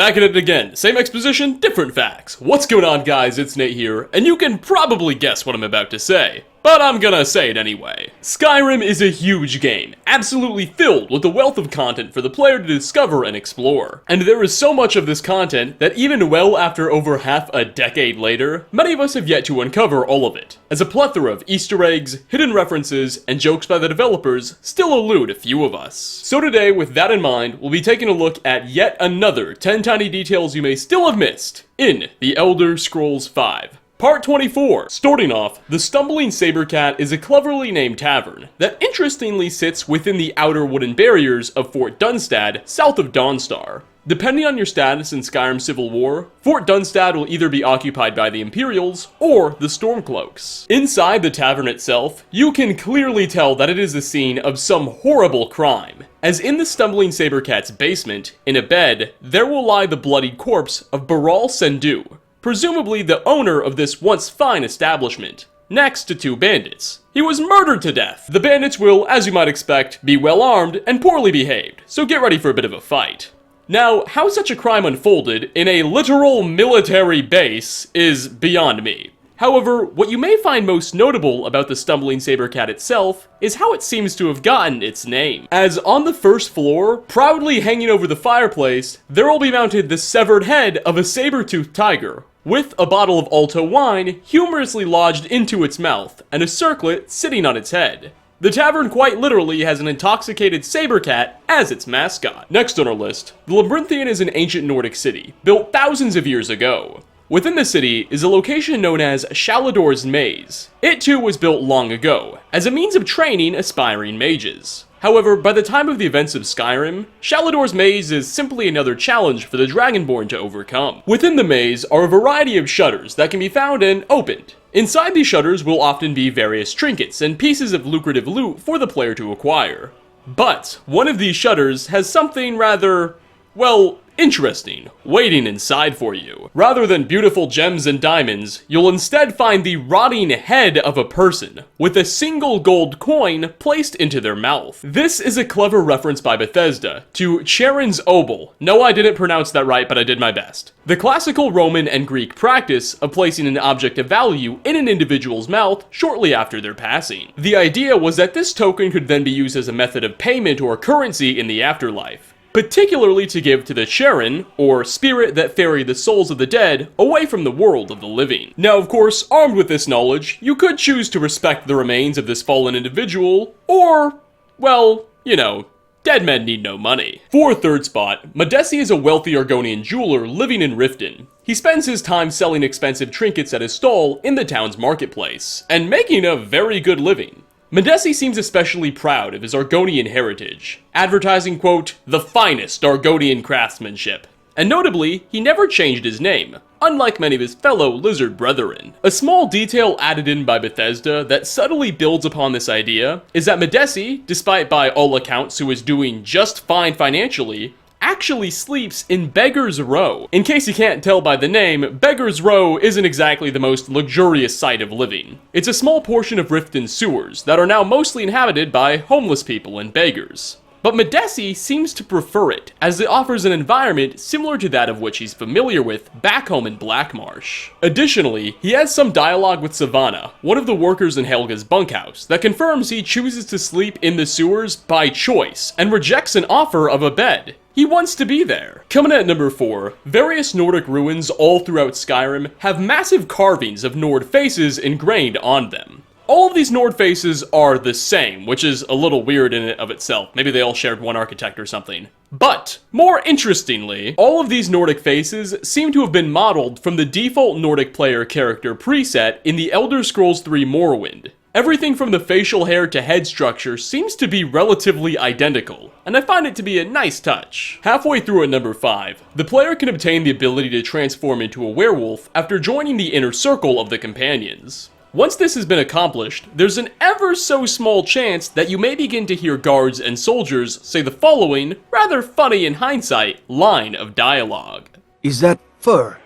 back at it again. Same exposition, different facts. What's going on, guys? It's Nate here, and you can probably guess what I'm about to say, but I'm gonna say it anyway. Skyrim is a huge game, absolutely filled with a wealth of content for the player to discover and explore. And there is so much of this content that even well after over half a decade later, many of us have yet to uncover all of it, as a plethora of Easter eggs, hidden references, and jokes by the developers still elude a few of us. So today, with that in mind, we'll be taking a look at yet another 10 tiny details you may still have missed in The Elder Scrolls V. Part 24. Starting off, the Stumbling Sabercat is a cleverly named tavern that interestingly sits within the outer wooden barriers of Fort Dunstad, south of Dawnstar. Depending on your status in Skyrim Civil War, Fort Dunstad will either be occupied by the Imperials or the Stormcloaks. Inside the tavern itself, you can clearly tell that it is the scene of some horrible crime, as in the Stumbling Sabercat's basement, in a bed, there will lie the bloodied corpse of Baral Sendu, presumably the owner of this once fine establishment, next to two bandits. He was murdered to death. The bandits will, as you might expect, be well armed and poorly behaved, so get ready for a bit of a fight. Now, how such a crime unfolded in a literal military base is beyond me. However, what you may find most notable about the Stumbling Sabercat itself is how it seems to have gotten its name. As on the first floor, proudly hanging over the fireplace, there will be mounted the severed head of a saber-toothed tiger, with a bottle of Alto wine humorously lodged into its mouth, and a circlet sitting on its head. The tavern quite literally has an intoxicated sabercat as its mascot. Next on our list, the Labyrinthian is an ancient Nordic city, built thousands of years ago. Within the city is a location known as Shalador's Maze. It too was built long ago, as a means of training aspiring mages. However, by the time of the events of Skyrim, Shalador's Maze is simply another challenge for the Dragonborn to overcome. Within the maze are a variety of shutters that can be found and opened. Inside these shutters will often be various trinkets and pieces of lucrative loot for the player to acquire. But one of these shutters has something rather, well, interesting waiting inside for you. Rather than beautiful gems and diamonds, you'll instead find the rotting head of a person, with a single gold coin placed into their mouth. This is a clever reference by Bethesda to Charon's obol. No, I didn't pronounce that right, but I did my best. The classical Roman and Greek practice of placing an object of value in an individual's mouth shortly after their passing. The idea was that this token could then be used as a method of payment or currency in the afterlife, particularly to give to the Charon, or spirit that ferry the souls of the dead away from the world of the living. Now, of course, armed with this knowledge, you could choose to respect the remains of this fallen individual, or, well, you know, dead men need no money. For third spot, Madesi is a wealthy Argonian jeweler living in Riften. He spends his time selling expensive trinkets at his stall in the town's marketplace, and making a very good living. Madesi seems especially proud of his Argonian heritage, advertising, quote, the finest Argonian craftsmanship. And notably, he never changed his name, unlike many of his fellow lizard brethren. A small detail added in by Bethesda that subtly builds upon this idea is that Madesi, despite by all accounts who is doing just fine financially, actually sleeps in Beggar's Row. In case you can't tell by the name, Beggar's Row isn't exactly the most luxurious site of living. It's a small portion of Riften's sewers that are now mostly inhabited by homeless people and beggars. But Madesi seems to prefer it, as it offers an environment similar to that of which he's familiar with back home in Blackmarsh. Additionally, he has some dialogue with Savannah, one of the workers in Helga's bunkhouse, that confirms he chooses to sleep in the sewers by choice, and rejects an offer of a bed. He wants to be there. Coming at number 4, various Nordic ruins all throughout Skyrim have massive carvings of Nord faces ingrained on them. All of these Nord faces are the same, which is a little weird in and of itself. Maybe they all shared one architect or something. But, more interestingly, all of these Nordic faces seem to have been modeled from the default Nordic player character preset in The Elder Scrolls III Morrowind. Everything from the facial hair to head structure seems to be relatively identical, and I find it to be a nice touch. Halfway through at number 5, the player can obtain the ability to transform into a werewolf after joining the inner circle of the companions. Once this has been accomplished, there's an ever so small chance that you may begin to hear guards and soldiers say the following, rather funny in hindsight, line of dialogue. Is that fur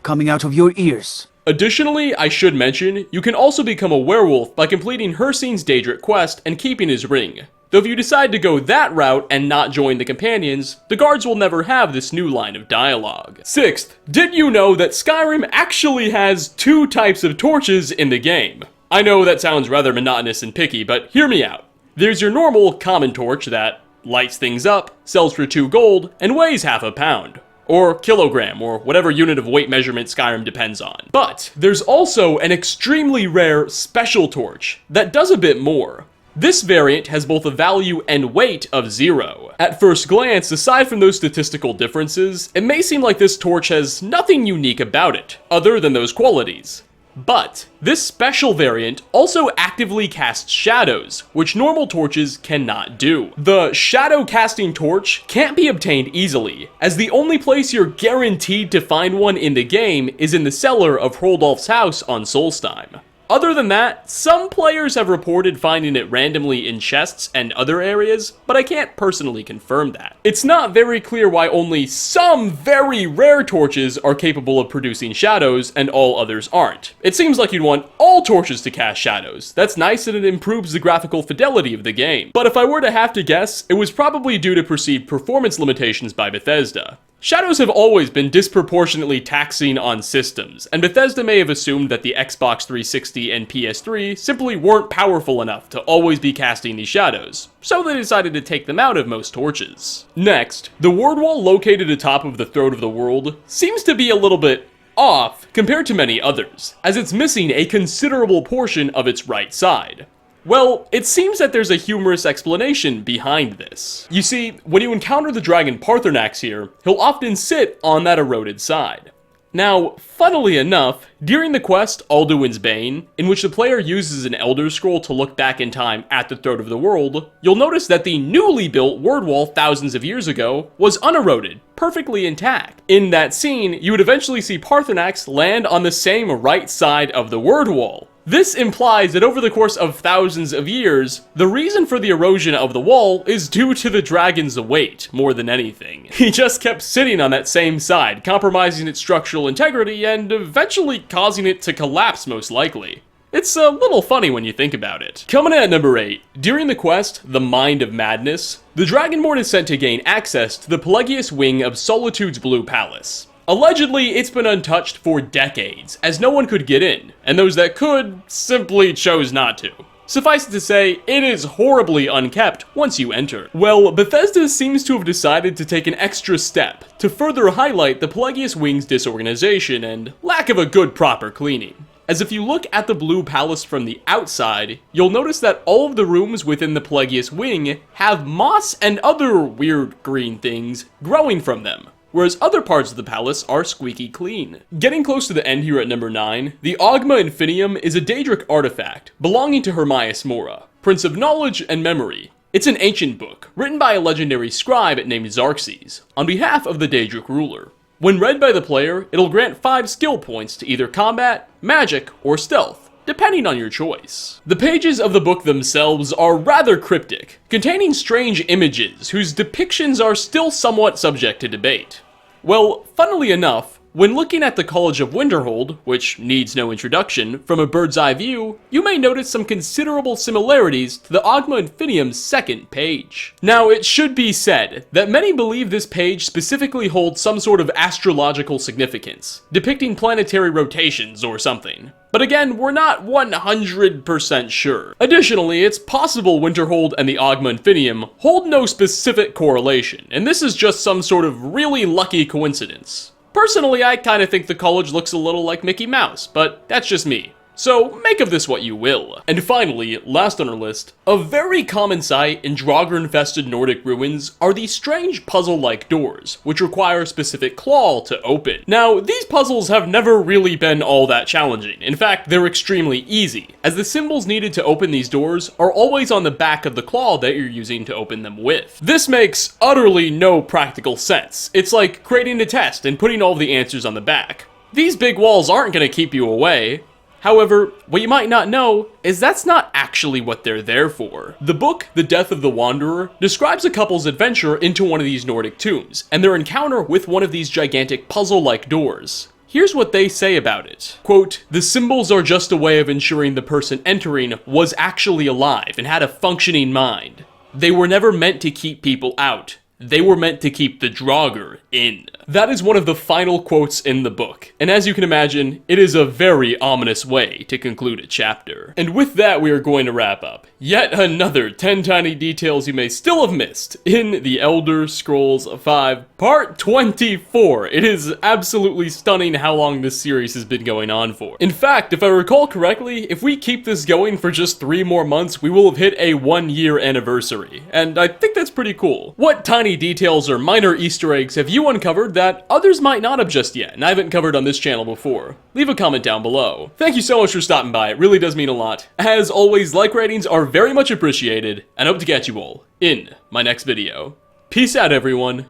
coming out of your ears? Additionally, I should mention, you can also become a werewolf by completing Hircine's Daedric quest and keeping his ring. Though if you decide to go that route and not join the companions, the guards will never have this new line of dialogue. Sixth, did you know that Skyrim actually has 2 types of torches in the game? I know that sounds rather monotonous and picky, but hear me out. There's your normal common torch that lights things up, sells for 2 gold, and weighs half a pound. Or kilogram, or whatever unit of weight measurement Skyrim depends on. But there's also an extremely rare special torch that does a bit more. This variant has both a value and weight of 0. At first glance, aside from those statistical differences, it may seem like this torch has nothing unique about it, other than those qualities. But this special variant also actively casts shadows, which normal torches cannot do. The shadow casting torch can't be obtained easily, as the only place you're guaranteed to find one in the game is in the cellar of Hroldolf's house on Solstheim. Other than that, some players have reported finding it randomly in chests and other areas, but I can't personally confirm that. It's not very clear why only some very rare torches are capable of producing shadows and all others aren't. It seems like you'd want all torches to cast shadows. That's nice and it improves the graphical fidelity of the game. But if I were to have to guess, it was probably due to perceived performance limitations by Bethesda. Shadows have always been disproportionately taxing on systems, and Bethesda may have assumed that the Xbox 360 and PS3 simply weren't powerful enough to always be casting these shadows, so they decided to take them out of most torches. Next, the word wall located atop of the Throat of the World seems to be a little bit off compared to many others, as it's missing a considerable portion of its right side. Well, it seems that there's a humorous explanation behind this. You see, when you encounter the dragon Paarthurnax here, he'll often sit on that eroded side. Now, funnily enough, during the quest Alduin's Bane, in which the player uses an Elder Scroll to look back in time at the Throat of the World, you'll notice that the newly built word wall thousands of years ago was uneroded, perfectly intact. In that scene, you would eventually see Paarthurnax land on the same right side of the word wall. This implies that over the course of thousands of years, the reason for the erosion of the wall is due to the dragon's weight, more than anything. He just kept sitting on that same side, compromising its structural integrity and eventually causing it to collapse most likely. It's a little funny when you think about it. Coming in at number 8, during the quest, The Mind of Madness, the Dragonborn is sent to gain access to the Pelagius wing of Solitude's Blue Palace. Allegedly, it's been untouched for decades, as no one could get in, and those that could simply chose not to. Suffice it to say, it is horribly unkept once you enter. Well, Bethesda seems to have decided to take an extra step to further highlight the Pelagius wing's disorganization and lack of a good proper cleaning. As if you look at the Blue Palace from the outside, you'll notice that all of the rooms within the Pelagius wing have moss and other weird green things growing from them, whereas other parts of the palace are squeaky clean. Getting close to the end here at number 9, the Augmon Finial is a Daedric artifact belonging to Hermias Mora, Prince of Knowledge and Memory. It's an ancient book, written by a legendary scribe named Xarxes, on behalf of the Daedric ruler. When read by the player, it'll grant 5 skill points to either combat, magic, or stealth, depending on your choice. The pages of the book themselves are rather cryptic, containing strange images whose depictions are still somewhat subject to debate. Well, funnily enough, when looking at the College of Winterhold, which needs no introduction, from a bird's eye view, you may notice some considerable similarities to the Augmon Finial's second page. Now, it should be said that many believe this page specifically holds some sort of astrological significance, depicting planetary rotations or something. But again, we're not 100% sure. Additionally, it's possible Winterhold and the Augmon Finial hold no specific correlation, and this is just some sort of really lucky coincidence. Personally, I kinda think the college looks a little like Mickey Mouse, but that's just me. So, make of this what you will. And finally, last on our list, a very common sight in Draugr-infested Nordic ruins are these strange puzzle-like doors, which require a specific claw to open. Now, these puzzles have never really been all that challenging. In fact, they're extremely easy, as the symbols needed to open these doors are always on the back of the claw that you're using to open them with. This makes utterly no practical sense. It's like creating a test and putting all the answers on the back. These big walls aren't gonna keep you away. However, what you might not know is that's not actually what they're there for. The book, The Death of the Wanderer, describes a couple's adventure into one of these Nordic tombs, and their encounter with one of these gigantic puzzle-like doors. Here's what they say about it. Quote, "The symbols are just a way of ensuring the person entering was actually alive and had a functioning mind. They were never meant to keep people out. They were meant to keep the Draugr in." That is one of the final quotes in the book, and as you can imagine, it is a very ominous way to conclude a chapter. And with that, we are going to wrap up yet another 10 tiny details you may still have missed in The Elder Scrolls V Part 24. It is absolutely stunning how long this series has been going on for. In fact, if I recall correctly, if we keep this going for just 3 more months, we will have hit a 1-year anniversary, and I think that's pretty cool. What tiny details or minor Easter eggs have you uncovered that others might not have just yet, and I haven't covered on this channel before? Leave a comment down below. Thank you so much for stopping by, it really does mean a lot. As always, like ratings are very much appreciated, and I hope to catch you all in my next video. Peace out, everyone.